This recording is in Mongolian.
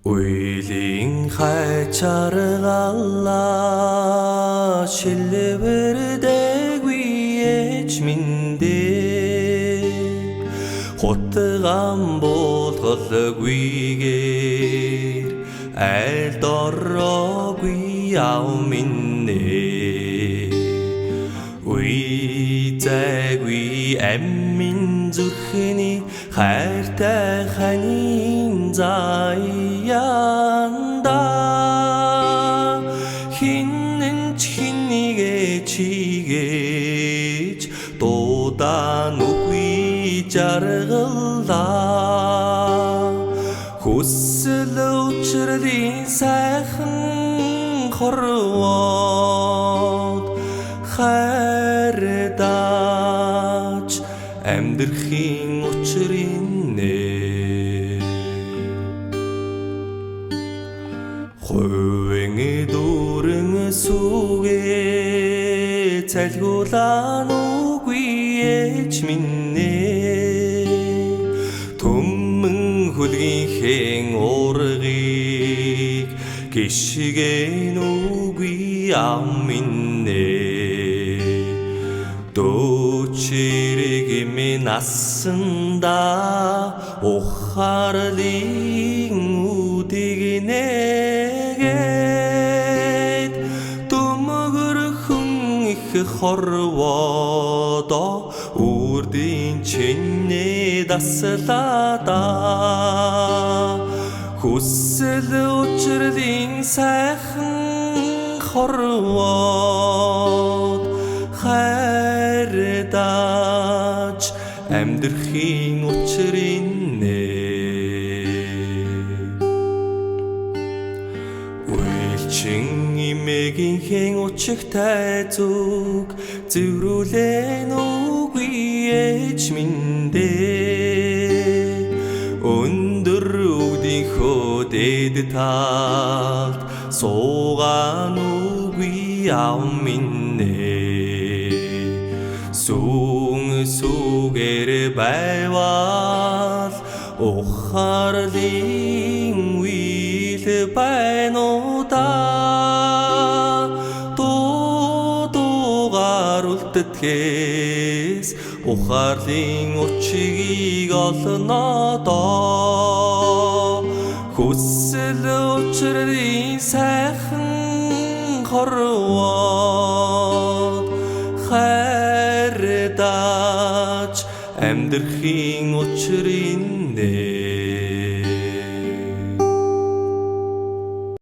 Уйлын хайчаргалла шилбэрдэггүй ээжминдээ хутган болгоогүйгээр айлд ороогүй яв миннээ үйзэггүй аммин зүрхний хайртай ханин заяанда хинэн чинигэ чигэж дуудан үгүй жаргалаа хүсэл учрын сайхан хорвоод хайрдаач амьдрахын учрын хувийн дүүрэн сүгэ цалгуулан үгүй ээж миннээ түмэн хөлгийнхээ уургийг гიშгэн үгүй ав миннээ дүүчирэг минь асанда ухаарлын үдигнэгэд дүмгэрхэн их хорвоодо үрдийн чинээ даслаада хүсэл учрын сайхан хорвоод хайрдаач амьдрахын учрын Уйлчин имэгийнхээ учигтай зүг зөврүүлэн үгүй ээж миндээ өндөр үгдийнхөө дээд талд суугаан үгүй ав миннээ сүүн сүгэр байвал ухаарлын үйл байнуудаа дуугаар үлдэтгэс ухаарлын учрыг олнодоо хүсэл учрын сайхан хорвоод хайрдаач амьдрахын учрын